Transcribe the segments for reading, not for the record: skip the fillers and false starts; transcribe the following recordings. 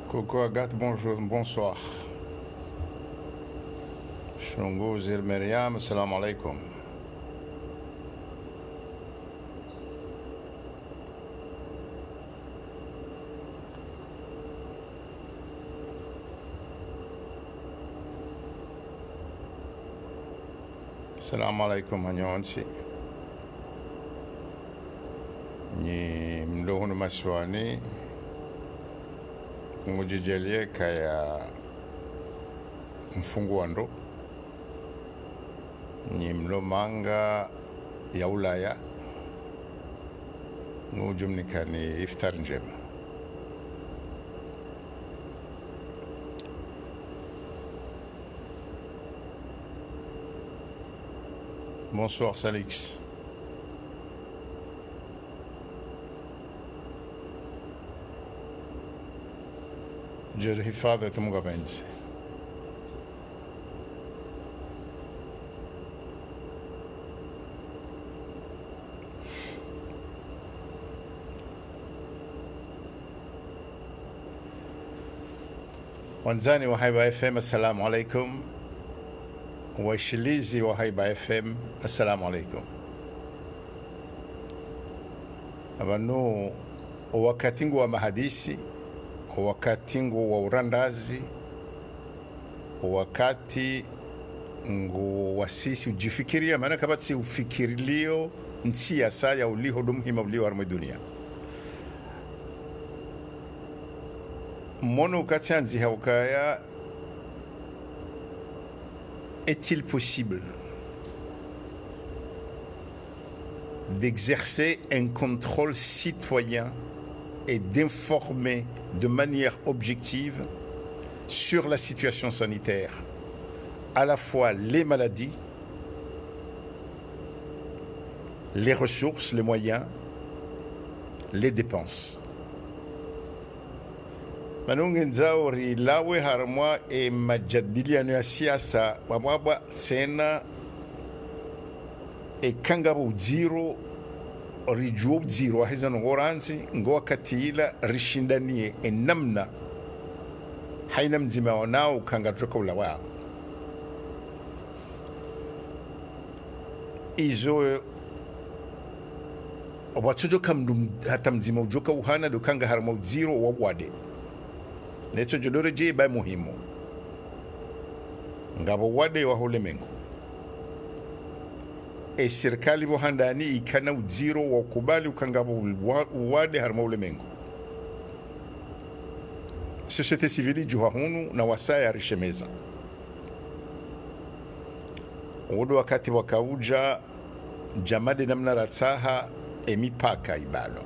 Coco Agathe, bonjour, bonsoir. Shungu Zil Myriam, assalamu alaikum. Assalamu alaikum hanyonsi. Ni mlohunu maswani. Ngujijelie kaya mfungu wando. Ni mlomanga ya Ulaya. Ngujumnika ni iftar njema. Bonsoir Salix. Hifadhi Mungu apenzi. Wanzani wa Haiba FM, assalamu alaikum. Washilizi wa Haiba FM, assalamu alaikum. Abanu wakatingu wa mahadisi, wakatingu wa urandazi, wakati ngu wasisi ujifikiria, maana kabati ufikirilio nsia saya uliho dumhima uliho harma dunia. Mono ukatianzi haukaya, est-il possible d'exercer un contrôle citoyen et d'informer de manière objective sur la situation sanitaire, à la fois les maladies, les ressources, les moyens, les dépenses. Manungenzao lawe harmwa majadiliano ya siasa wababa sena kangabo uziro rijuo uziro hizo ngoranzi ngoa katila rishindanie namna haina mzima wanao kangatoka ulawa izo watujo kamdum hata mzima ujoka uhana dukanga harma uziro wabwade neto jodore je ba muhimu ngabo wade wa hulemengo serikali bohandani ikana uziro wa kubali ukangabo wade harma ulemengo societe civile juhahunu na wasaya rishemeza wodo wakati wakauja jamade namna ratsaha emipaka ibalo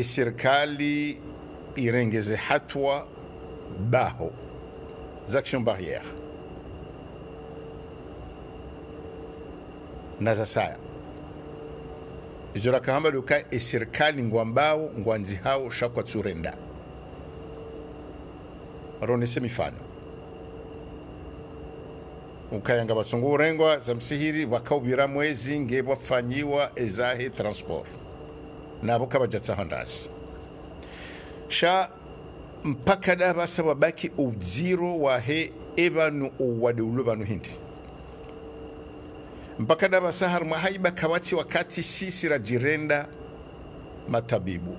serikali irengeze hatwa baho action barrière nazasaya ijora kahamba duka serikali ngwambao ngwanzi hao shakwa tsurenda rone semifano ukayanga batsongo urengwa za msihiri wakaubira mwezi ngebwa fanyiwa ezahe transport nabo kabajatsa handasi sha mpaka da basa wabaki uziro wa he ebanu uwade ulubanu hindi mpaka da basa harma haiba kawati wakati sisi rajirenda matabibu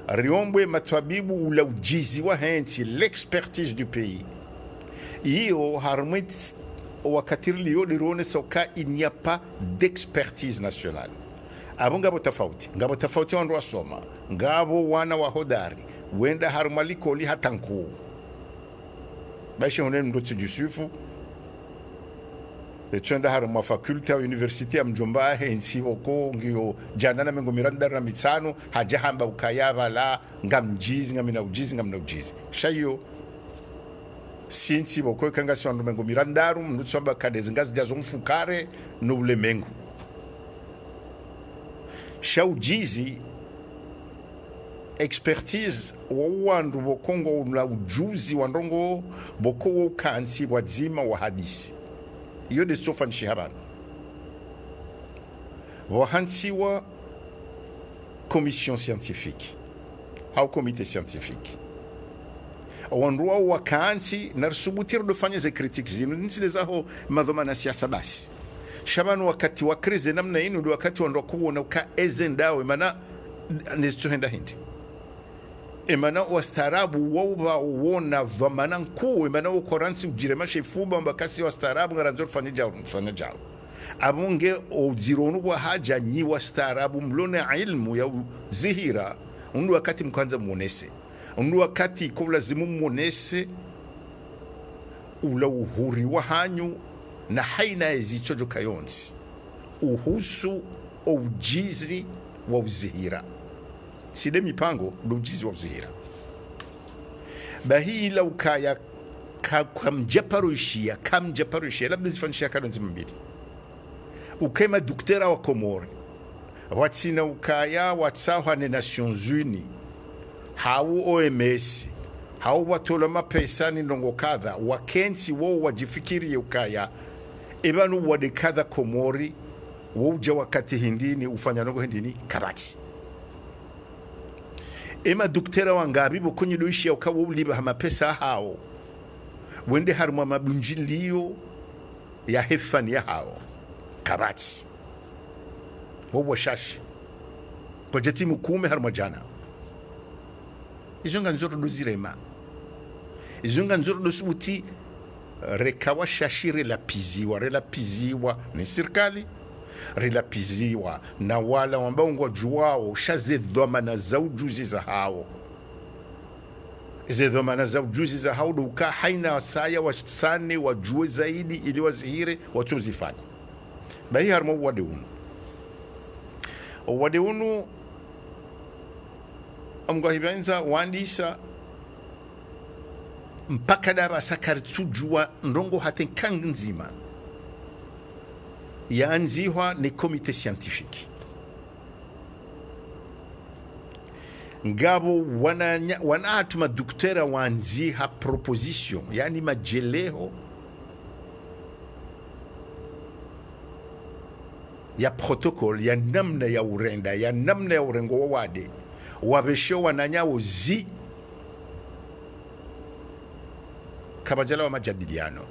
riombwe matabibu ula ujizi wa henti l'expertise du pays iyo harmit wakati liyo lirone soka il n'y a pas d'expertise nationale abo ngabo tafauti wandu wasoma ngabo wana wa hodari wenda harumaliko li hatanku bashi honen mdotu jusufu twenda haruma fakulte ya university ya mjomba hensi woko ngiyo janana mengo miranda na mitsano haja hamba ukayaba la ngamjizi ngamina ujizi shayo sinti woko kanga swandu mengo mirandaru mnutsu amba kadezi ngazi jazo mfukare no ule mengo shaujizi expertise wandu bokongo la ujuzi wandongo boko kansi wazima wa hadisi iyo de sofan shihaban wahansiwa commission scientifique au komite scientifique wanrua wakaansi na subutir do fanya ze critiques zinu nisile zaho madhomana siasa basi shabanu wakati wa krize namna inu ndio wakati wandoa kuona uka ezendawe mana nistuhenda hindi emana wastaarabu wauba uona dhamana nkuu emana ukoransi ujiremashe ifumba mbakasi wastaarabu ngaranzor fanya jao abunge ujironu wa haja nyi wastaarabu mlone ilmu ya zihira undu wakati mkwanza muonese undu wakati kwa lazimu muonese ula uhuri wa hanyu na haina ezichojo kayonsi uhusu ujizi wa uzihira side mipango ndo ujizi wa uzihira bahi ila ukaya kamjaparushia labda zifanishia kadonzi mbili ukema duktera wa Komori watsina ukaya watsawa ne Nations Unies hau OMS hau watola mapesa ni ndongo kadha wakensi wao wajifikirie ukaya ebanu wade kadha Komori wauja wakati hindini ufanya nongo hindini Karati ema duktera wangabi bokonyi doishi ukawa uliba mapesa hao wende haruma mabunjilio ya hefani ya hao Karati wao shashi projeti mukume haruma jana izonga nzoro dozirema izonga nzoro dosuti rekawa shashi relapiziwa ni serikali relapiziwa na wala ambao ngwajuao shaze dhamana za ujuzi za hao ze dhamana za ujuzi za hao duka haina saya wasane wajue zaidi ili wazihire watuzifanya bahi harmo wadeunu amgwahibanza wandisa mpaka daba sakari tujua ndongo haten kang nzima yaanziwa ni komite scientifique ngabo wanatuma duktera wanziha proposition yani majeleho ya protocol ya namna ya urenda ya namna ya urengo wa wade wabesho wananyao zi kabajala wa majadiliano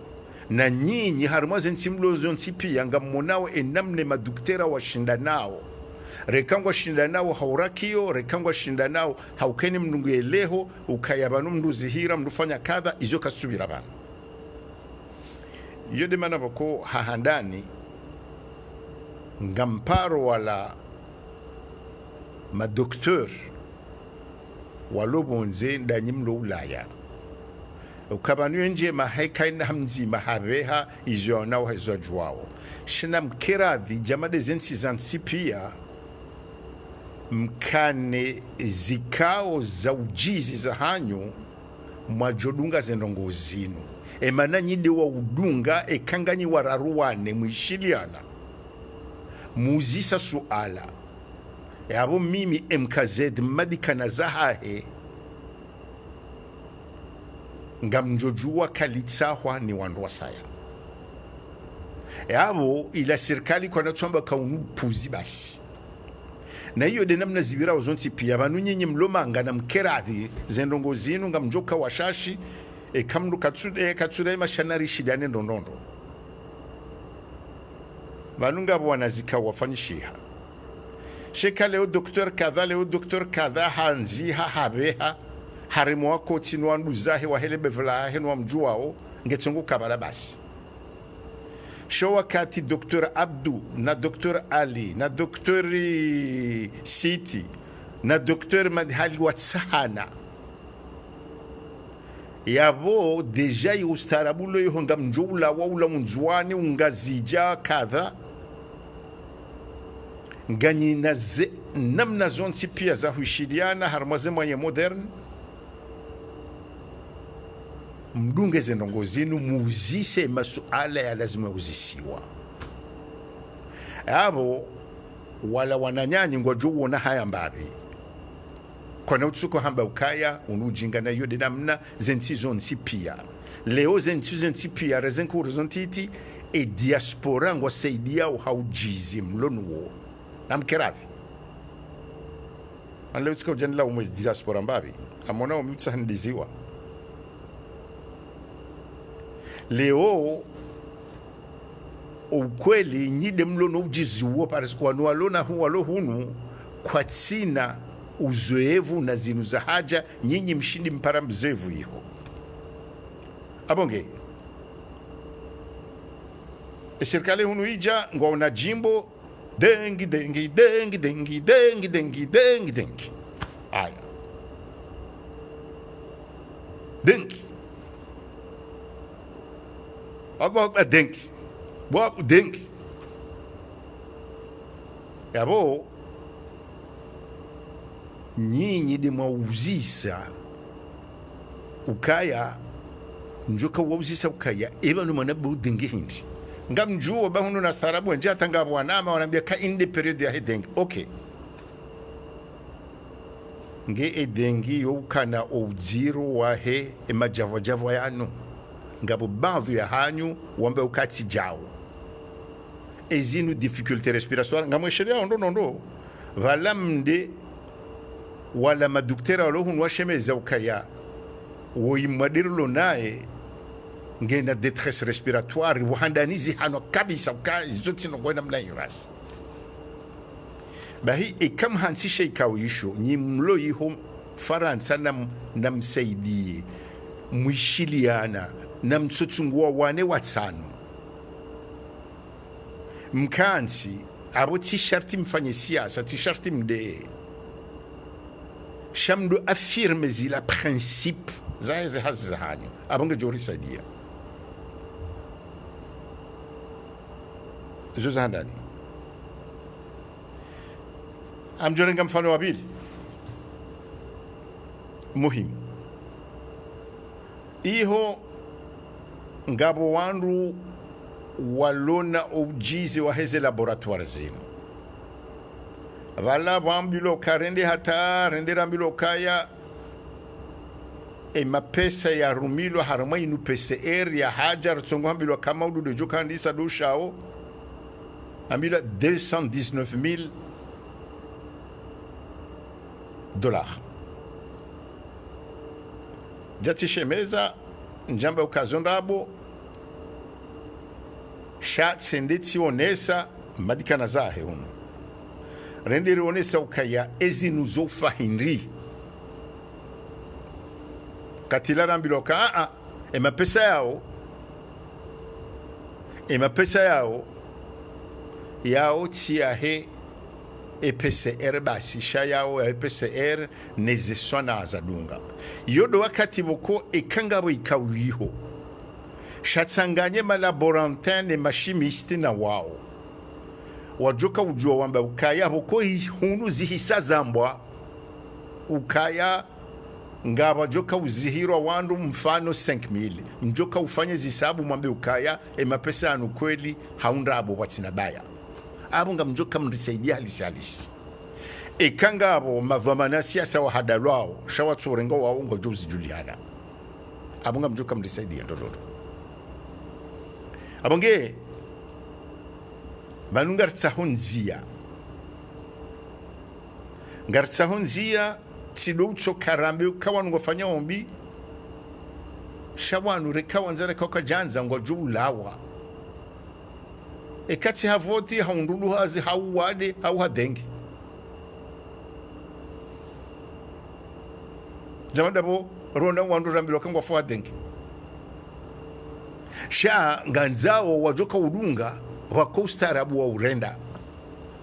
na nyinyi harumwaze nsimlozo nsipi yanga mmonao enamne maduktera washinda nao rekangwa shinda nao haurakio rekangwa shinda nao haukeni mnungu eleho ukayabanu mnduzihira mndufanya kadha izo kasubira bana yode mana bako hahandani ngamparo wala madokteur walobonze ndanyimlo ulaya ukabanu nje mahekaina hamzi mahabeha izo nao hizo juao shina mkiradhi jamade zensi zansipia mkane zikao za ujizi za hanyo mwajodunga zendongo zinu emana nyide wa udunga ekanganyi wararuwane mwishiliana muzisa suala yabo mimi MKZ madikana zahahe ngamjojua kalitsahwa ni wandwa saya yabo ila serikali kwa natuamba kaunu puzi basi na hiyo de namna zibira wazonsi pia banu nyinyi mlomanga na mkeradhi zendongo zinu ngamjoka washashi kamdu katsude mashanari shidane ndondondo banu ngabo wanazika wafanyishiha sheka leo doktor kadha hanziha habeha harimu wako chini wanduzahe wahele bevla henu wa mjuao ngetungu kabala basi sho wakati Dr. Abdu na Dr. Ali na Dr. Siti na Dr. Madhali watsahana yabo deja yustarabulo yohonga mjula waula munzwani ungazija kadha ngani na namna zonsi pia za hushiriana harmaze mwenye modern mdunge zendongo zinu muzise masuala ya lazima uzisiwa abo wala wananyanyi ngwajuo na haya mbabi kwa na utsuko hamba ukaya unujinga na yode namna zensi zonsi pia leo zensi zonsi pia rezenku uruzontiti e diaspora ngwa saidia haujizi mlonuo na mkeravi leo tsika ujani umwe diaspora mbabi amona umutsa handiziwa leo ukweli nyide mlo no ujizi uo parisi kwa nualona huwalo hunu kwa tsina uzoevu na zinu za haja nyinyi mshindi mpara mzevu iho abonge serikali hunu ija ngwaona jimbo dengi dengi dengi dengi dengi dengi dengi dengi aya dengi abo dengi bo dengi yabo nyinyi de mwauzisa ukaya njoka wauzisa ukaya eba no manabu dengi hindi ngamjuo bahunu na starabu nje atanga bwanama wanambia ka inde period ya hedengi okay nge edengi yokana ouziro wa he emajavo javo yanu ngabo baadhi ya hanyu wambe ukati jao ezinu difficulté respiratoire ngamwesheria ndo valamde wala maduktera walohun washemeza ukaya woimwadirlo naye ngena détresse respiratoire wahandanizi hano kabisa uka zote ngoenda mlayirasi bahi ekam hansi sheikawisho ni mlo yiho faransa na msaidie mwishiliana na mtsotsungwa wane watsano mkansi abo t-shirti mfanye siasa t-shirti mde shamdo affirme zila principe zaeze hazahanyo abonge jori sadia Zuzandani amjorenga mfano wa pili muhimu iho ngabo wandu walona ujizi wa heze laboratoire zinu vala wambilo karende hata rende rambilo kaya mapesa ya rumilo harama inu PCR ya hajar tsongo hambilo kama udu de jokandisa do shao amila 219 000 $. Jatishemeza njamba ukazondabo sha sendetsi onesa madikana zahe uno renderi onesa ukaya ezinu zofa hindi katila rambiloka emapesa yao tiahe EPCR basi shayao EPCR nezeswana azadunga yodo wakati boko ekangabo ikawiho shatsanganye malaborantine mashimisti na wao wajoka ujua wamba ukaya boko hunu zihisa zambwa ukaya ngaba joka uzihirwa wandu mfano 5,000 njoka ufanye zisabu mwambe ukaya emapesa anu kweli haundrabo watinabaya abo ngamjoka mrisaidia halisi ekanga abo madhamana siasa wa hadalwao shawatsorenga wao ngo Jozi Juliana abo ngamjoka mrisaidia ndodoro abonge banungar tsahonzia tidoucho karambe kawanu ngofanya ombi shawanu rekawanzare koka janza ngo julawa ekati havoti haundulu hazi hauwade hauhadengi jamadabo ronda wandu rambilo kangwa fo hadengi sha nganzao wajoka udunga wako ustarabu wa urenda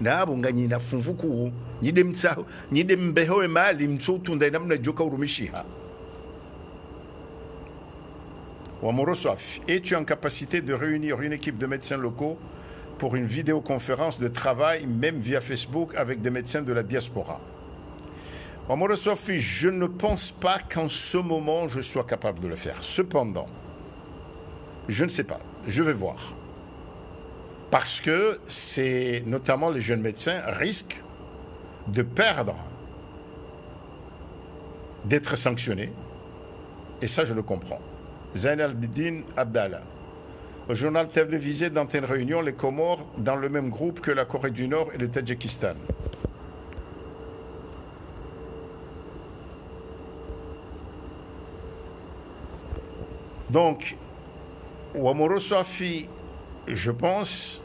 na abo nganyina funvuku nyide mbehowe mali mtsotunda namna joka urumishiha Wamorosoaf, es-tu en capacité de réunir une équipe de médecins locaux pour une vidéoconférence de travail, même via Facebook, avec des médecins de la diaspora? Wamorosoaf, je ne pense pas qu'en ce moment je sois capable de le faire. Cependant, je ne sais pas, je vais voir. Parce que c'est notamment les jeunes médecins risquent de perdre, d'être sanctionnés. Et ça, je le comprends. Zain al-Bidin Abdallah. Au journal télévisé d'antenne Réunion, les Comores dans le même groupe que la Corée du Nord et le Tadjikistan. Donc, Wamoro Soafi, je pense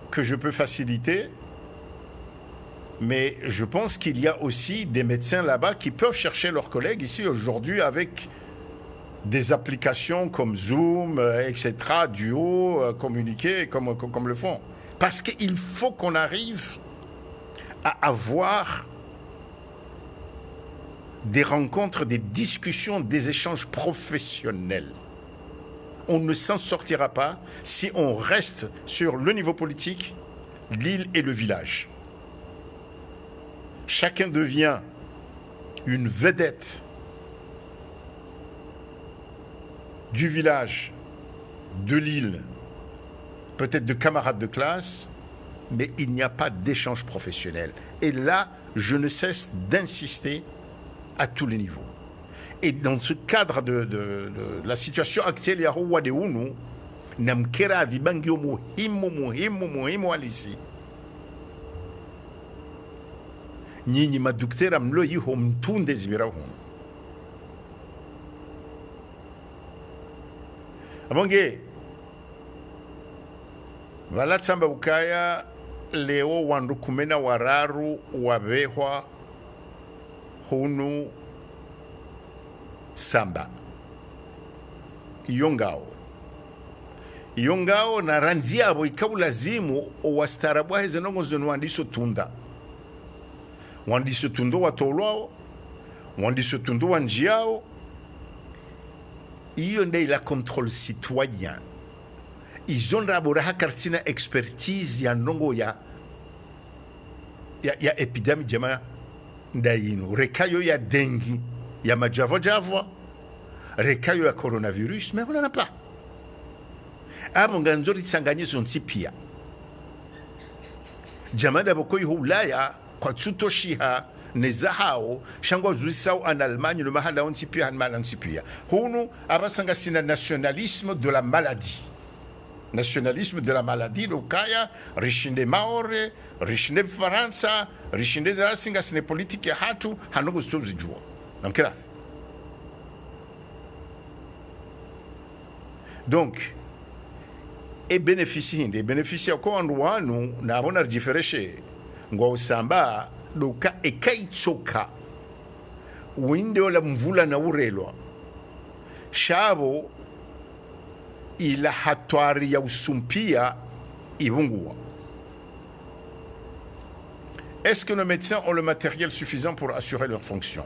que je peux faciliter, mais je pense qu'il y a aussi des médecins là-bas qui peuvent chercher leurs collègues ici aujourd'hui avec des applications comme Zoom, etc., Duo, communiquer comme le font. Parce qu'il faut qu'on arrive à avoir des rencontres, des discussions, des échanges professionnels. On ne s'en sortira pas si on reste sur le niveau politique, l'île et le village. Chacun devient une vedette du village, de l'île, peut-être de camarades de classe, mais il n'y a pas d'échange professionnel. Et là, je ne cesse d'insister à tous les niveaux. Et dans ce cadre de la situation actuelle ya huwa de unu namkera vibangio muhimu halisi. Nyinyi maduktera mlo yiho mtunde zibira humu. Abonge valatsamba ukaya leo wandu kumena wararu wabehwa hunu samba iyo ngao na ranzi yabo ikabulazimu owastarabu heze nongozo nwandiso tunda watolwao wandiso tundo wanjiao. Iyo nde la contrôle citoyen izonra boraha kartina expertise ya nongo ya epidemi jama ndayino rekayo ya dengue ya majavo rekayo ya coronavirus, mais on n'en a pas. Abo nganzori tsanganyizo nsipia jamada bokoi hulaya kwa tsutoshiha nezahao shangwa zuisao en Allemagne le mahala onsipia hanmala nsipia hunu abasanga sina nationalisme de la maladie. Nationalisme de la maladie lokaya rishinde maore rishinde faransa rishinde za singa sine politique ya hatu hanogo stozi jua namkirathi. Donc e bénéficie kwa ndwanu na abona jifereshe ngwa usamba doka ekaitsoka winde ola mvula na urelwa shabo ila hatwari ya usumpia ibungua. Est-ce que nos médecins ont le matériel suffisant pour assurer leur fonction?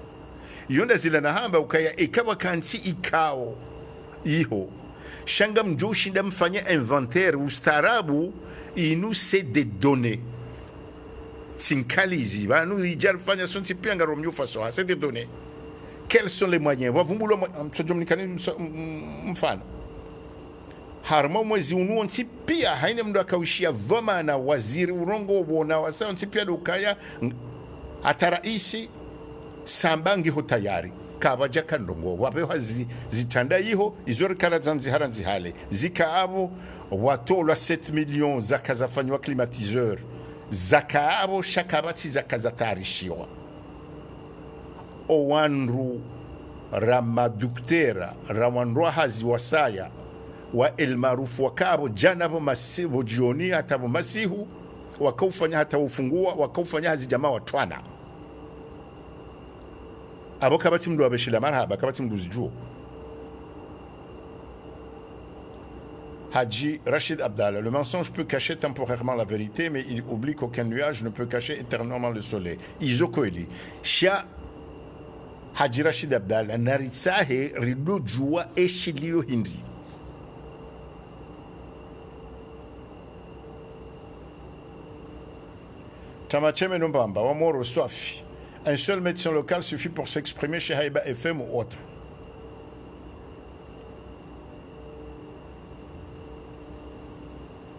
Yonda zilana hamba ukaya ikawa kansi ikao iho shanga mjoshi nda mfanya inventaire ustarabu inu se de données sinkalizi banu ijal fanya sonti pianga romyo faso ha c'est des données. Quels sont les moyens? Wa vumbulo msajomnikani mfano harmo mwezi unu onti pia haine mdu akawishia dhoma na waziri urongo wona wasa onti pia dukaya ataraisi sambangi ho tayari kabaja kandongo wapewa zitanda iho izori kala zanzihara nzihale zikaabo watolwa 7 millions zakazafanywa climatiseur zakaabo shakabati zakazatarishiwa owanru ramaduktera rawanrwa hazi wasaya wa elmarufu wakabo janabo masibu jioni hatabo masihu wakaufanya hata ufungua wakaufanya hazi jamaa watwana abo kabati mdu abeshila marhaba kabati mdu zijuo. Hadji Rachid Abdallah, le mensonge peut cacher temporairement la vérité, mais il oublie qu'aucun nuage ne peut cacher éternellement le soleil. Izokoeli Shia Hadji Rachid Abdallah naritsahe rido jua eshilio hindi. Tamacheme Nombamba, Wamoro Soafi. Un seul médecin local suffit pour s'exprimer chez Haïba FM ou autre.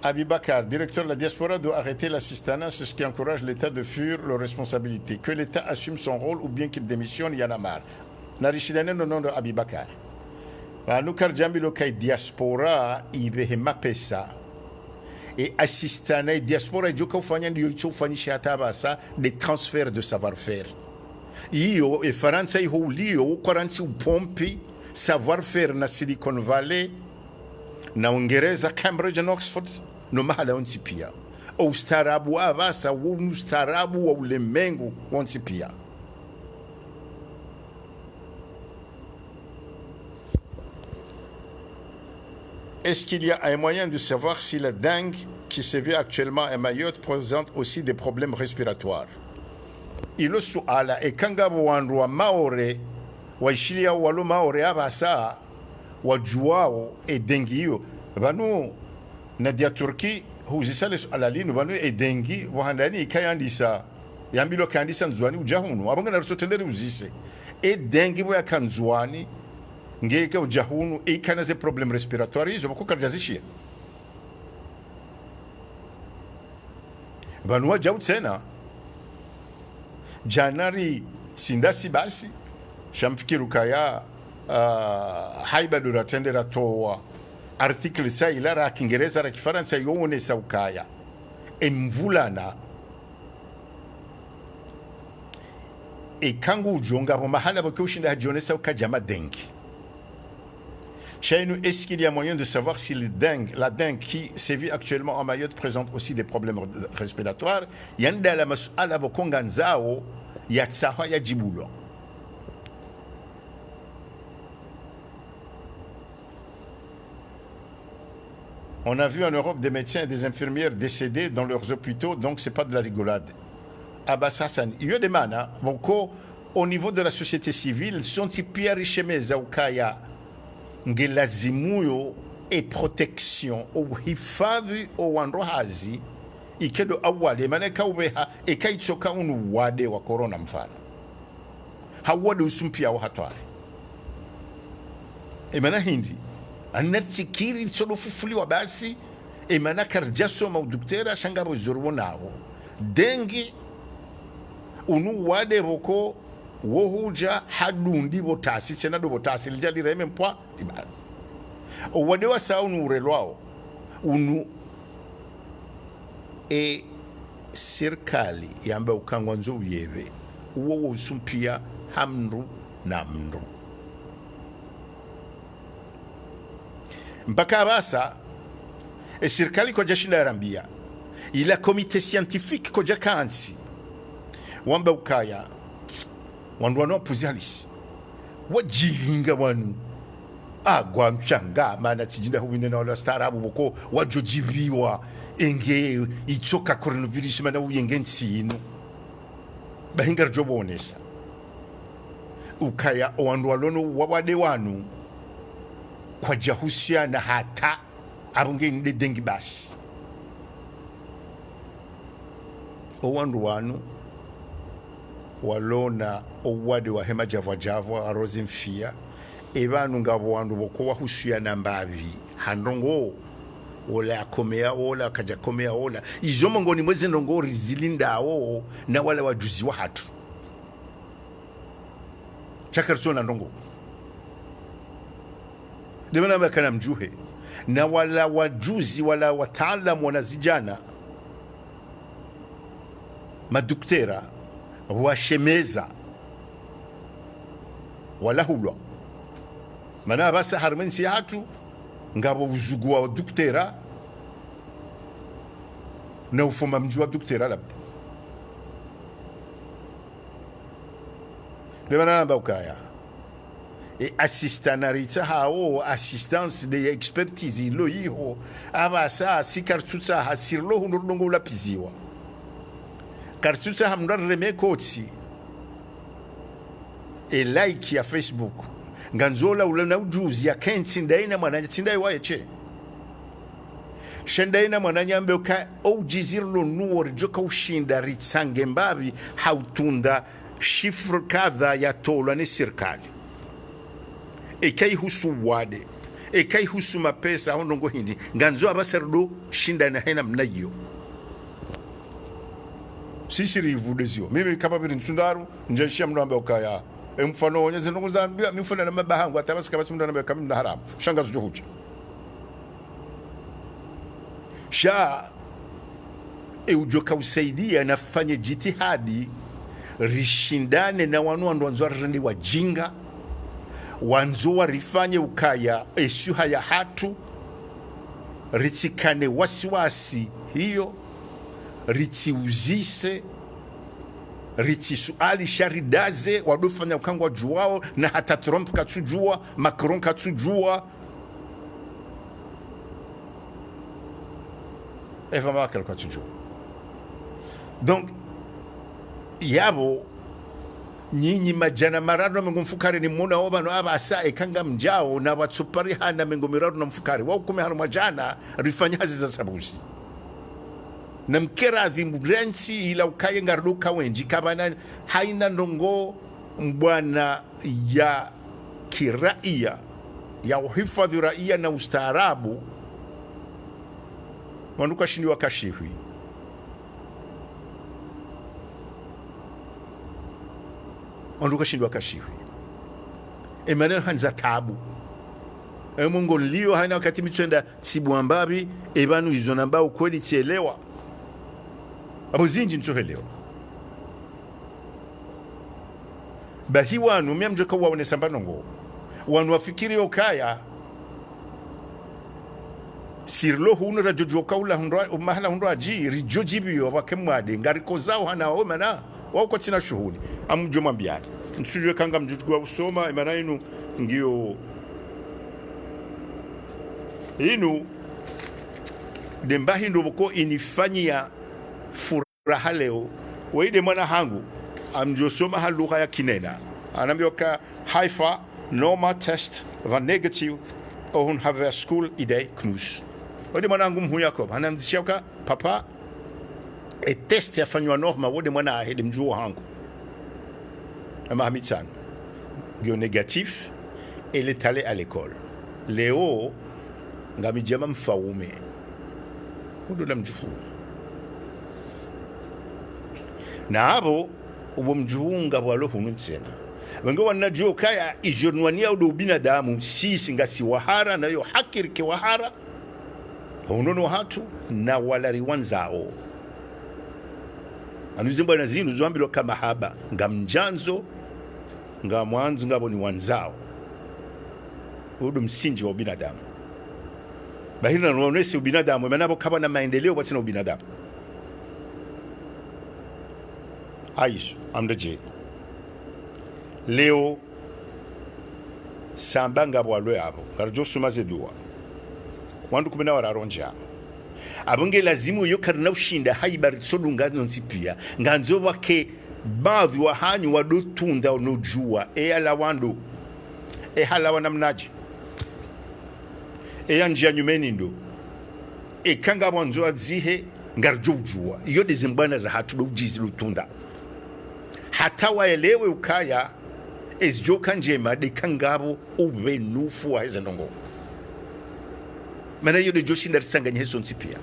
Abibakar, directeur de la diaspora, doit arrêter l'assistanat, c'est ce qui encourage l'État de fuir leurs responsabilités. Que l'État assume son rôle ou bien qu'il démissionne, il y en a marre. Narishidane no nom de Abibakar. Nous karjambi lokai diaspora ibehema pesa. Et assistana et diaspora joka ufanya ndio ufanyisha hatabasa des transferts de savoir-faire. Iyo e Faransa iho lio kwaransi upompi savoir-faire na Silicon Valley na Uingereza, Cambridge na Oxford no mahala onsi pia. Ustaarabu wa avasa ustaarabu wa ulimwengu onsi pia. Est-ce qu'il y a un moyen de savoir si la dengue qui sévit actuellement à Mayotte présente aussi des problèmes respiratoires? Ilo suala ekangabo wandu wa Maore waishilia walo Maore abasa wajuao dengue hiyo banu na dia Turki huzisale suala lino banu dengue wahandani ikayandisa yambilo kandisa nzwani ujahunu abanga na rusotendere uzise dengue bo yakanzwani ngeke ujahunu ikana ze problem respiratoire hizo bako karjazishia banu wajau tena Janari sindasi basi shamfikiru kaya haiba duratendera toa article sa ilara Kiingereza ra Kifaransa yone sa ukaya emvulana kangu ujonga mahala bakushinda hajone sa ukajama dengue. Chez nous, est-ce qu'il y a moyen de savoir si la dengue qui sévit actuellement en Mayotte présente aussi des problèmes respiratoires? Yanda la mas'ala bokonga nzao yatsaha ya jibulo. On a vu en Europe des médecins et des infirmières décédés dans leurs hôpitaux, donc c'est pas de la rigolade. Abbas Hassan, il y a des manas, au niveau de la société civile, sont-ils pia richemeza ukaya ngelazimuyo protection uhifadhi wanrohazi ikedo awale maneka ubeha ikaitsoka unu wade wa corona mfano hawade usumpia wa hatware mana hindi anatsikiri tsolo fufuliwa basi mana karjaso mauduktera shangabo zorwonawo dengue unu wade boko wohuja hadundi botasi sena do botasi lijali reme mpwa owadewa sa unu urelwao unu serikali yamba ukangwa nzo uyeve uwo usumpia hamru na mru mpaka basa serikali koja shinda yarambia ila komite scientifique koja kansi wamba ukaya wandu wanopuzihalisi wajihinga wanu agwa mshanga mana tijinda huwine na wala starabu wako wajojibiwa enge ichoka coronavirus mana uyenge nsinu bahinga jobo onesa ukaya wandu walono wawade wanu kwa jahusia na hata abunge nde dengi basi wandu wanu walona owade wa hema javwa arozi mfia ebanu ngabo wandu boko wahusuya nambavi handongo ola akomea ola kaja komea ola izomo ngoni mwezi ndongo rizilindawo na wale wajuzi wa hatu chakartsona ndongo demana makana mjuhe na wala wajuzi wala wataalamu wanazijana maduktera washemeza wala hulwa mana basa harmensi hatu ngabo uzugu wa duktera na ufuma mjua duktera labda demana namba ukaya assistanaritsa hao assistance de expertise lo yiho abasa sikartutsa hasirlo hunurdongo lapiziwa kartutsa hamndar reme kotsi like ya Facebook nganzola ulana ujuzi ya kensi ndaina mwananya tindai waeche shendaina mwananya ambe uka ujizirlo nuor joka ushinda ritsange mbabi hautunda shifr kadha ya tola ni serikali ekai husu wade ekai husu mapesa honongo hindi nganzo abaserdo shinda na hena mnayo sisi rivudezio mimi kama vile nsundaru njeshia mndo ambe ukaya mfano wanyeze ndugu zambia mifuna na mabahangu atabasi kama mndo ambe kama haramu shanga zujuhuja sha ujoka usaidia nafanye jitihadi rishindane na wanu andu wanzwa rendi wajinga wanzo warifanye ukaya esu haya hatu ritsikane wasiwasi hiyo ritsiuzise ritisuali sharidaze wadofanya ukangwa juwao na hata Trump katsujua Macron katsujua Eva Merkel katsujua. Donc yabo nyinyi majana marado mengo mfukari ni muna oba no aba asa ekanga mjao na watsupari hana mengo mirado na mfukari wa ukume haru majana rifanyazi za sabusi na mkera dhimburensi ila ukaye ngaruka wenji kabana haina ndongo mbwana ya kiraia ya uhifadhi raia na ustaarabu wanuka shindi wakashihwi onduka shindwa kashihwi emane hanza tabu emungo liyo haina wakati mitwenda tsibu ambabi ebanu izo namba ukweli tielewa abo zinji ntuhelewa bahi wanu miamjoka waone sambanongo wanu wafikiri okaya sirlo hunu rajojoka ula mahala hundu aji rijojibiyo wakemwade ngariko zao hana omana wako tina shuhuli amjo mambiani nsujwe kanga mjujugwa usoma imana inu ngio inu dembahi ndoboko inifanyia furaha leo waide mwana hangu amjo soma halugha ya kinena anambioka Haifa norma test van negative ohun have school idee knus waide mwana hangu mhu Jakob anamzishioka papa e test yafanywa norma wode mwana ahede mjuo hangu Mahamitsan bio négatif et il est allé à l'école Léo ngamijama mfaume udola mjuhu na abo ubo mjuhu ngabwalo hunu tsena wengo wanajua kaya ijornwania udo binadamu sisi ngasi wahara na yo hakirike wahara hunono hatu na walari wanzao anuzimba na zinu zwambilo kama haba ngamjanzo nga mwanzo ngabo ni wanzao udu msingi wa binadamu bahina nuonesi ubinadamu manabo kaba na maendeleo basi na ubinadamu aish amdaje leo samba ngabo alwe abo karjo sumaze duwa wandu kumena wararonja abunge lazimu yo karna ushinda haibar sodunga nonsipia nganzo wake baadhi wa hanyu wadotunda onojua ala wandu hala wanamnaji njia nyumeni ndo kanga wanzo azihe ngarjujua iyo dizimbana za hatu ujizi lutunda hata waelewe ukaya ezjoka njema de kangabo ube nufu wa heza ndongo mana iyo de joshi ndarisanganya heso nsipia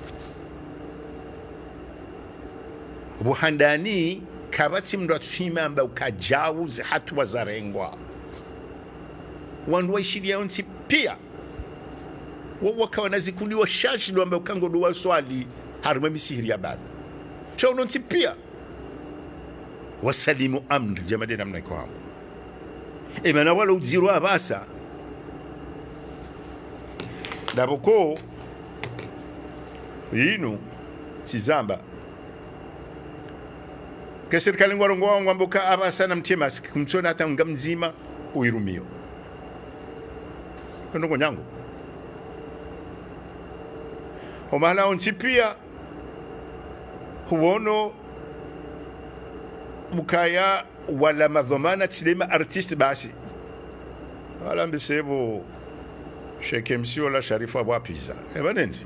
buhandani kabati mndu atushima amba ukajawuze hatu wazarengwa wandu waishiria onsi pia wakawa nazikuliwa shashi ndo amba ukango duwa swali haruma misihiri ya badu shao onsi pia wasalimu amri jamade namna iko hamu emana wala udziru abasa daboko inu chizamba ke serikali ngwarongo wangu amboka abasa na mtema kumchona hata ngamzima uirumio ndongo nyango omala onsipia huono mukaya wala madhomana tsilema artiste basi wala mbisebo Sheikh MC wala Sharifa wapiza ebanendi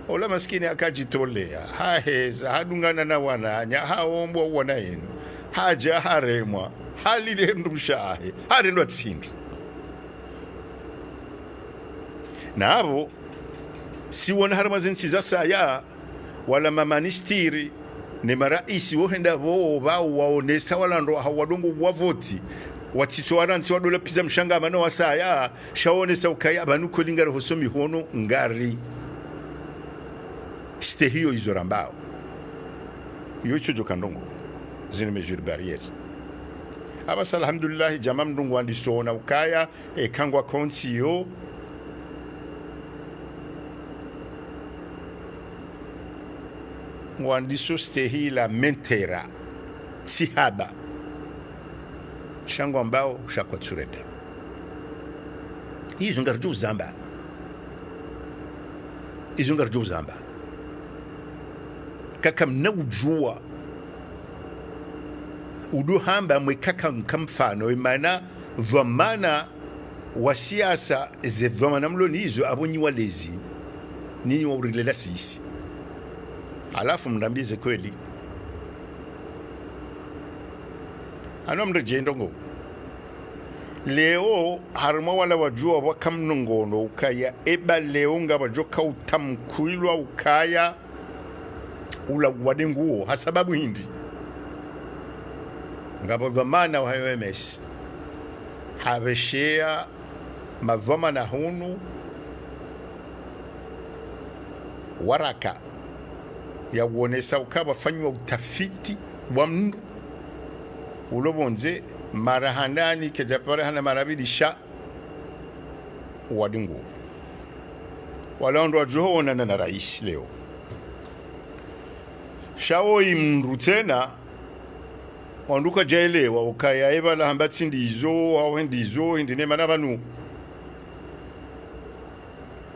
ola maskini akajitolea haheza hadungana na wananya haombwa wana yenu haja haremwa halile ndumshahe harendo atsindu nabo siwona haramazensi za saya wala mamanistiri ne maraisi wohenda bo waonesa wala ndo hawadongo wavoti watitsoaransi wadola piza mshanga mano wasaya shaonesa ukaya banuko lingaro hosomi hono ngari c'était hiyo izorambao yo icho jokandongo zine mesure barrière abasa alhamdulillah jama mndungu andisona ukaya kangwa konti yo wandiso stehila mentera sihaba shango ambao shakwa tsureda izungarju zamba kaka mnaujua uduhamba mwekaka mkamfano imana dhamana wa siasa ze dhamana mlonizo abonyi walezi nini waurilela sisi alafu mnambize kweli ano mrejendo ngo leo harimo wala wajua wakamnongono ukaya eba leo nga bajoka utamkuilwa ukaya ula wadenguo hasababu hindi ngabo dhamana wa UMS habeshea madhamana hunu waraka ya uonesa ukaba fanywa utafiti wa mndu ulobonze marahandani kejapare hana marabidi sha wadingu wala ndo wajoona na rais leo shawoi mndu tena wanduka jaelewa ukaya eba la hambatsi ndizo au ndizo ndine mana banu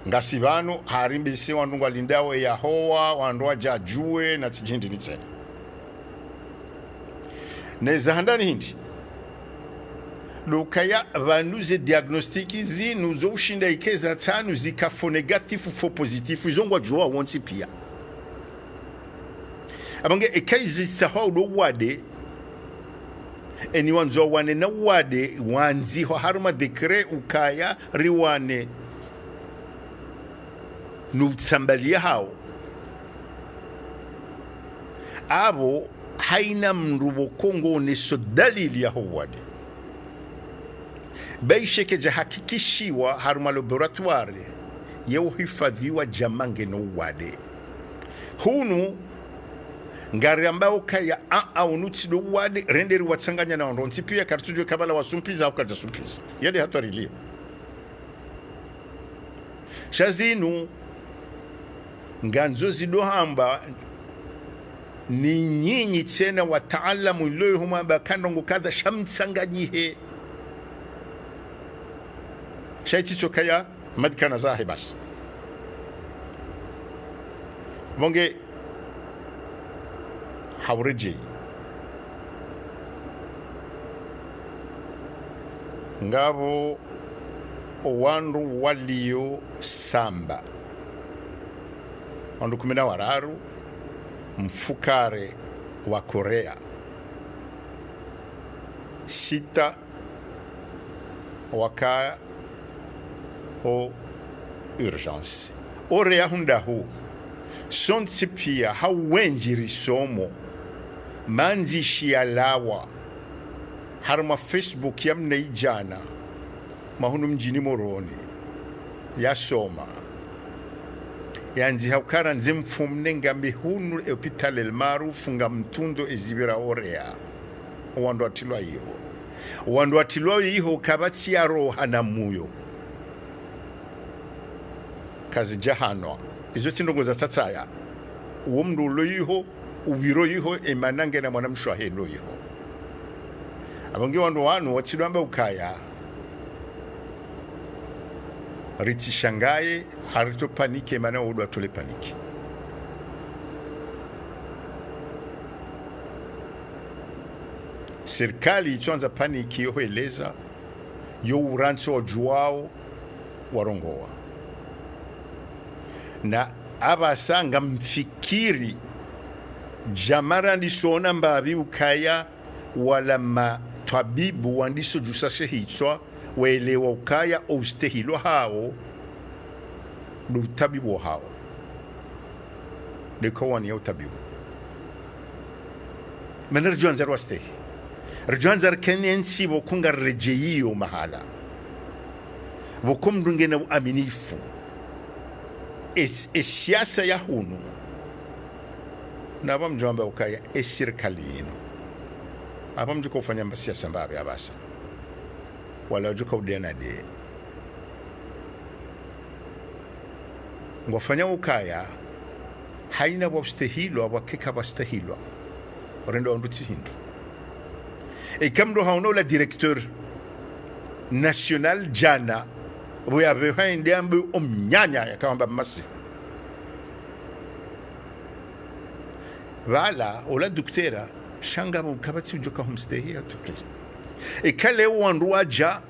ngasi banu harimbise wandunga lindawe ya hoa wandwa jajue na tijindi nitsena neza handani hindi lukaya vanuze diagnostiki zinu zoushinda ikeza tanu zikafo negatifu fo positifu izongwa joa wonsi pia abange ekaizi saho do wade eni wanzo wane na wade wanzi ho haruma dekre ukaya riwane nutsambalia hao abo haina mrubo kongo ni so dalili ya wade baisheke jahakikishiwa haruma laboratoire ya uhifadhiwa jamange no wade hunu ngari ambao kaya au nutsido wade renderi watsanganya na ndonzi pia kartujwe kabala wasumpiza au kajasumpiza yale hatarilia shazinu nganzo zidohamba ni nyinyi tena wataalamu leo huma bakandongo kadha shamtsanganyihe shaiti chokaya madkana zahi bas bonge hawreji ngabo wandu walio samba wandu 13 mfukare wa Korea 6 waka o urgence orea hundahu sonti pia hawenjiri somo manzishi ya lawa harma Facebook ya mnaijana mahunu mjini Moroni ya soma yanzi haukara nzimfumne ngambi hunu hospitali maarufu nga mtundo ezibira orea wandu atilwa hiyo kabati ya roha na muyo kazi jahanwa izo tindongo za tataya uwo mndu loyiho ubiro yiho emanange na mwanamshwa helo yiho abangi wandu wanu watilwamba ukaya riti shangaye harito panike mana udu atole panike serikali ituanza paniki yoho eleza yo urancho wa juwao warongowa na abasanga mfikiri jamara ndisona mbabi ukaya wala matwabibu wandiso jusashe hitswa welewa ukaya oustehilo hao lutabibu hao dekowani ya utabibu mana rjuanzar wastehi rjuanzar kenensi wakunga rejeio mahala wakumdunge na uaminifu siasa ya hunu naba mjomba ukaya serikali ino hapa mjuka ufanya siasa mbabe abasa wala ujuka udena de ngwafanya ukaya haina wabstahilwa wakeka bastahilwa orendo ondutsi hindu kamdo hauno la directeur national jana boya behind ambu omnyanya yakamba masi wala ola duktera shanga mukabati ujoka homstehia tukle kale wandu aja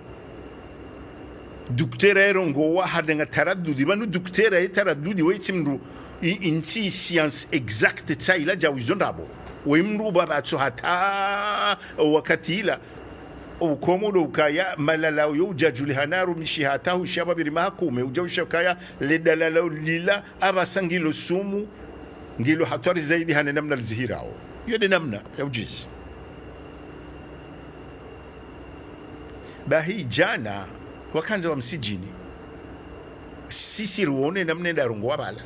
duktera erongo wa hadenga taraddudi banu duktera taraddudi weitimru inti science exact tsaila jawizondabo wimru baba tsohata wakati ila ukomodo ukaya malala yo jajuli hanaru mishihata ushababiri makume ujaushakaya ledalala lila abasangilo sumu ngilo hatari zaidi hana namna zihirao yode namna ya ujizi bahi jana wakanza wa msijini sisi ruone namna ndarungo wabala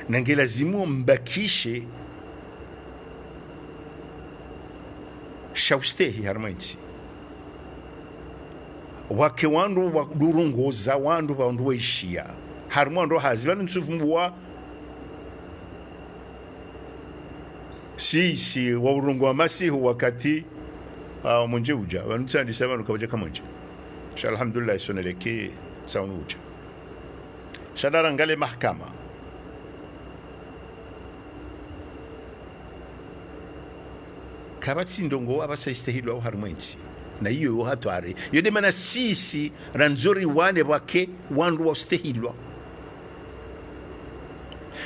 na ngelazimu mbakishe shaustehi harmanti wake wandu wadurungoza wandu waishia harmando hazibanu nsufumbuwa si wa urungu wa masihu wakati munje uja wanutsandi sabanu kabaja kamunje alhamdulillah soneleke saunu uja shadara ngale mahkama kabati ndongo abasaistahilwa harmwensi na hiyo hatware yode mana sisi ranzori wane wake wandu wastahilwa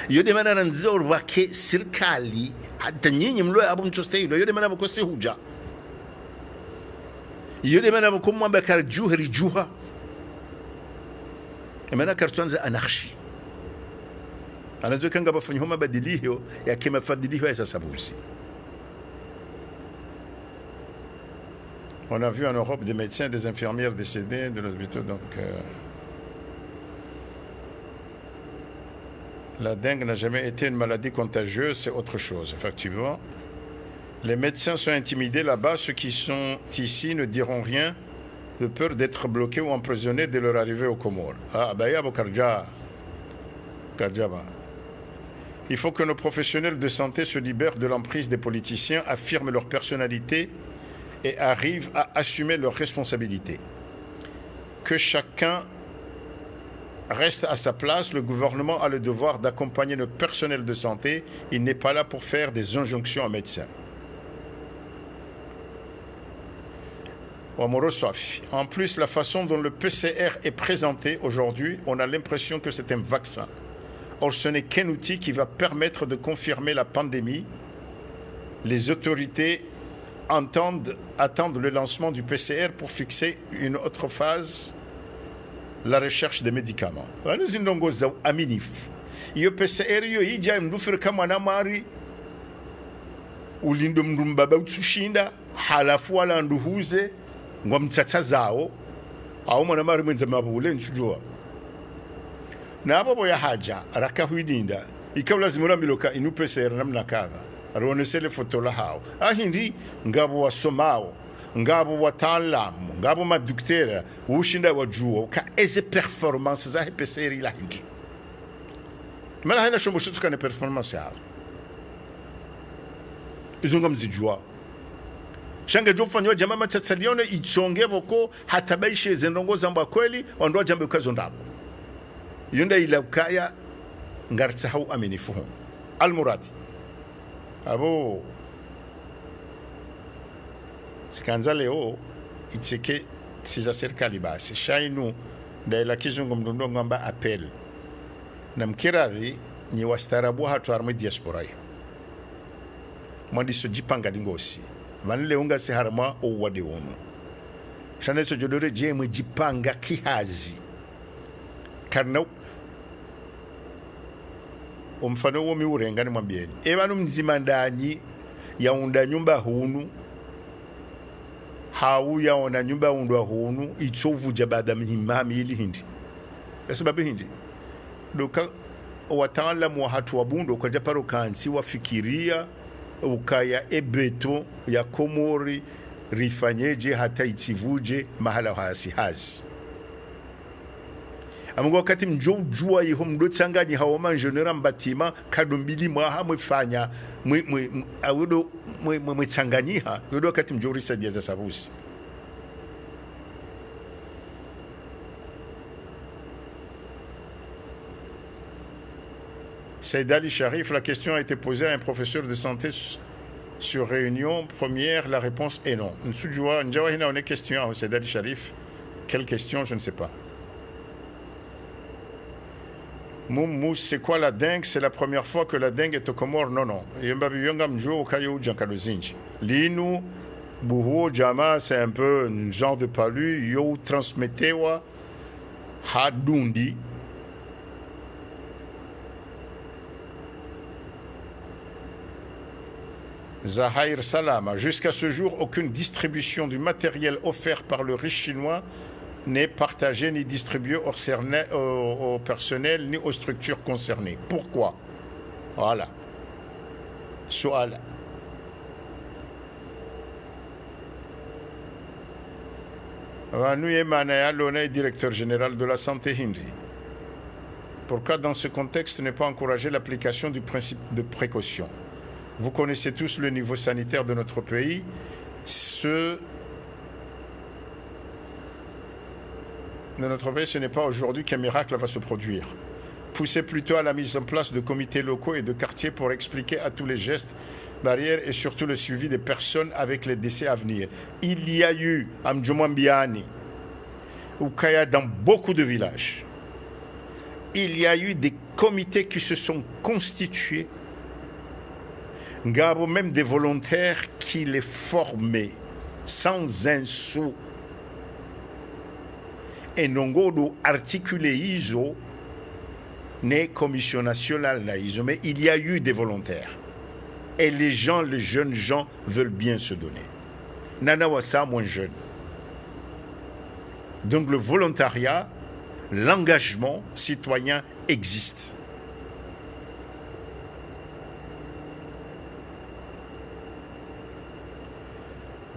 yode mana ranzori wake serikali hata nyinyi mlo abu mtostahilwa yode mana mkose huja yode mana mkumwa bakar juhri juha mana kartuanza anakshi anazo kanga bafanyo mabadiliko ya kema fadiliho ya sasabusi. On a vu en Europe des médecins, des infirmières décédées de l'hôpital. Donc, la dengue n'a jamais été une maladie contagieuse, c'est autre chose, effectivement. Les médecins sont intimidés là-bas. Ceux qui sont ici ne diront rien de peur d'être bloqués ou emprisonnés dès leur arrivée aux Comores. Ah, bah, il faut que nos professionnels de santé se libèrent de l'emprise des politiciens, affirment leur personnalité et arrivent à assumer leurs responsabilités. Que chacun reste à sa place. Le gouvernement a le devoir d'accompagner le personnel de santé. Il n'est pas là pour faire des injonctions aux médecins. En plus, la façon dont le PCR est présenté aujourd'hui, on a l'impression que c'est un vaccin. Or, ce n'est qu'un outil qui va permettre de confirmer la pandémie. Les autorités attendent le lancement du PCR pour fixer une autre phase, la recherche des médicaments. Le PCR halafu wala nduhuze ngomtsatsa zao au mwana mari mwenza mabule nsujua na abo ya haja rakahuidinda ikaw lazima miloka inu PCR namna kadha aronesele foto la hao ahindi ngabo wasomao ngabo wataalamu ngabo maduktera ushinda wajua ka eze performance za PCR ila hindi mala hana shomo shutsuka performance yao izunga mzijua shanga jofanywa jamaa matsatsalione itsonge boko hatabaishe zendongoza mba kweli ondoa jambo kazo ndabo yunda ila ukaya ngartsahau amenifuhum almuradi abo sikanza leo icheke siza serikali basi shainu ndaila kizungu mdundo ngamba appel na mkiradhi ni wastarabu hatu arme diaspora mwandiso jipanga dingosi vanile unga siharama o wade wono shaneso jodore jemwe jipanga kihazi karna umfano wo miurenga ni mwambieni ebanu mzima ndani yaunda nyumba hunu hau yaona nyumba undwa hunu itsovuja baada mhimami ili hindi sababu hindi doka wataalamu wa hatu wabundo kwa japaro kansi wafikiria ukaya ebeto ya Komori rifanyeje hata itivuje mahala hasi amungu wakati mjo ujua yiho mdo tsanganyi hawa manjonera mbatima kadumbili mwaha mwifanya mwe tsanganyiha yodo wakati mjo urisa diaza sabusi. Saïd Ali Sharif, la question a été posée à un professeur de santé sur réunion première, la réponse est non. Nsujua njawa hina one question à Saïd Ali Sharif. Quelle question, je ne sais pas. Moumous, c'est quoi la dengue? C'est la première fois que la dengue est au Comores? Non, non. Yembabi yonga mjo kayo jankaluzinji. Linu, buho, jama, c'est un peu un genre de palu. Yo transmettewa hadundi. Zahir Salama. Jusqu'à ce jour, aucune distribution du matériel offert par le riche chinois n'est partagée ni distribuée au personnel ni aux structures concernées. Pourquoi? Voilà. Soal. Vanouye Manaya Lone, directeur général de la santé hindi. Pourquoi dans ce contexte ne pas encourager l'application du principe de précaution? Vous connaissez tous le niveau sanitaire de notre pays. Ce n'est pas aujourd'hui qu'un miracle va se produire. Poussez plutôt à la mise en place de comités locaux et de quartiers pour expliquer à tous les gestes, barrières et surtout le suivi des personnes avec les décès à venir. Il y a eu, à Mdjomambiani, ou Kaya, dans beaucoup de villages, il y a eu des comités qui se sont constitués. Ngabo, même des volontaires qui les formaient sans un sou. Et Nongodo articulé ISO n'est commission nationale na ISO, mais il y a eu des volontaires. Et les jeunes gens veulent bien se donner. Nanawasa moins jeune. Donc le volontariat, l'engagement citoyen existe.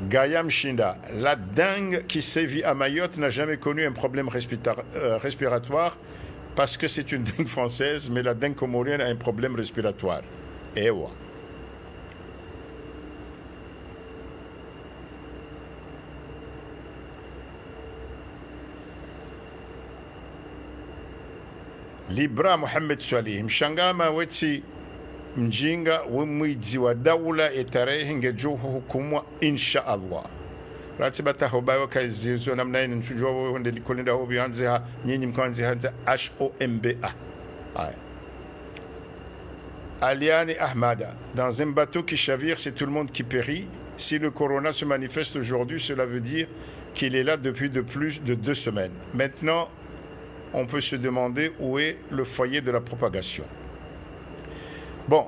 Gayam Shinda, la dengue qui sévit à Mayotte n'a jamais connu un problème respiratoire parce que c'est une dengue française, mais la dengue comorienne a un problème respiratoire. Et ouais. Libra Mohamed Swalih, Mshangama Wetsi mjinga wimwizi wa daula etarehe ngejuhu hukumwa insha Allah. Ratiba tahobayo kazizo namna yini nsujua wewe ndeli kulinda hobi hanze ha nyinyi mkanzi hanze HOMBA. Aliani Ahmada, dans un bateau qui chavire, c'est tout le monde qui périt. Si le corona se manifeste aujourd'hui, cela veut dire qu'il est là depuis de plus de 2 semaines. Maintenant, on peut se demander où est le foyer de la propagation. Bon.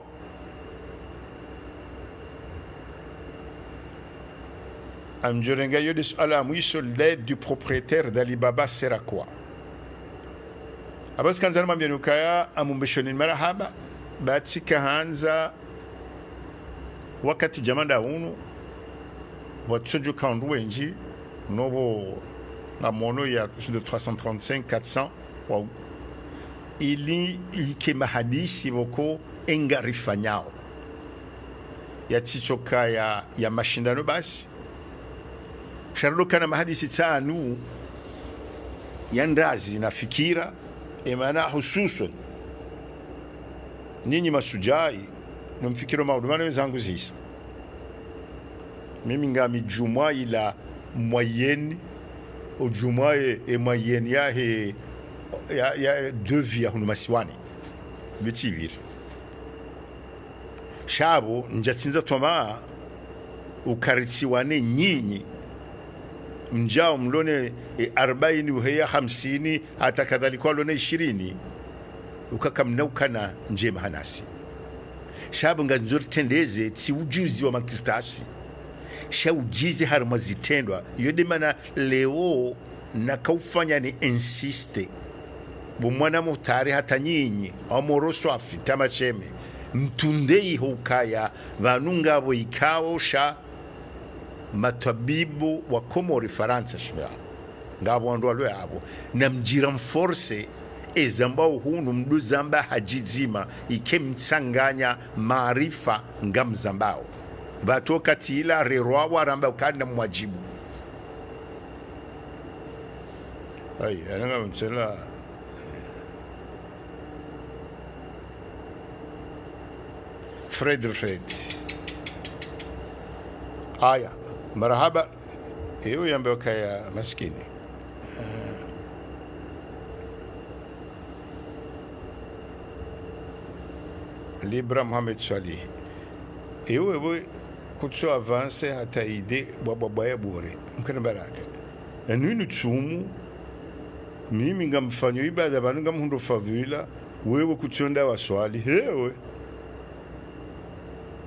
Amjorengayo de Alamuiso, l'aide du propriétaire d'Alibaba sert à quoi? Abas kanzana mbianukaya amumbeshonin marahaba batsika hanza wakati jamanda unu watsuju kandu wenji nobo ngamono ya de 335 400 wa ili ike mahadisi woko engarifanyao ya tichoka ya mashindano basi sharuka na mahadisi tanu ya ndazi na fikira emana hususun nyinyi masujai nomfikiro maudumano wenzangu zisa mimi ngami jumwa ila moyenne au jumwa e moyenne ya devi ya hunumasiwani bitibiri shabo njatsinza toma ukaritsiwane nyinyi mjao mlone 40 uheya 50 hata kadhalika lone 20 ukakamnaukana njema hanasi shabo nganzori tendeze tsi ujuzi wa makristasi sha ujizi harma zitendwa yode mana leo nakaufanya ni insiste bumwana mutari hata nyinyi amoroso afita macheme mtundei hukaya vanungavo ikao sha matabibu wa Komori Faransa shwa ngabo ndo alwe abo na mjira mforce ezambao hunu mdu zamba hajizima ikemtsanganya maarifa ngamzambao batoka tila rerwa waramba ukanda mwajibu ai ananga mtsela Fred haya marhaba hiyo yambe kaya maskini Libra Mohamed Salih hiyo kutso avance hata ide bwabwa ya bure mkana baraka na nini tsumu mimi ngamfanyo ibada banu ngamhundo fadhila wewe kutsonda waswali hewe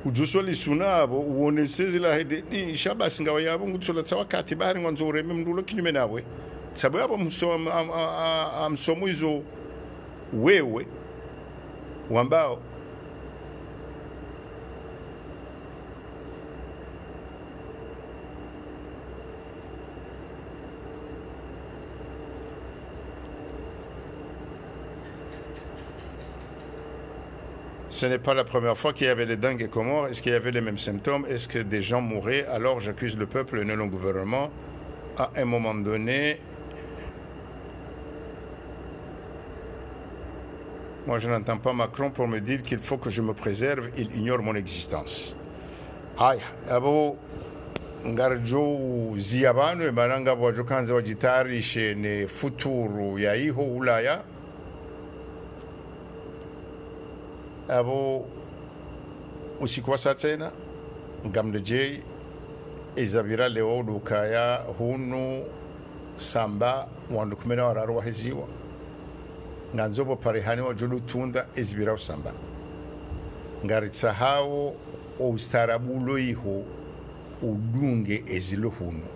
ujuswali sunabo uonesezi la hede ni shabasi ngawa yabo ngutsola tsawakati bahari ngwanzo ureme mndulo kinyume nawe sababu yabo msomo izo wewe wambao Ce n'est pas la première fois qu'il y avait les dingues et Comores. Est-ce qu'il y avait les mêmes symptômes? Est-ce que des gens mouraient? Alors j'accuse le peuple et non le gouvernement. À un moment donné, moi je n'entends pas Macron pour me dire qu'il faut que je me préserve. Il ignore mon existence. Aïe, abo ngarjo ziabano ebananga wajokanza wajitarishe ne futuru ya iho Ulaya. Abo usikwasa tena ngamleje izabira leo dukaya hunu samba wandu kumena wararu waheziwa nganzobo parehani wa julu tunda izbira samba ngaritsa hao ustarabulo iho udunge ezilo hunu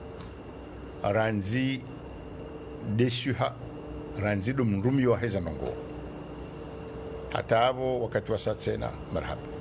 ranzi desuha ranzi dum rumi wa hezanongo hata abo wakati wa saa tena marhaba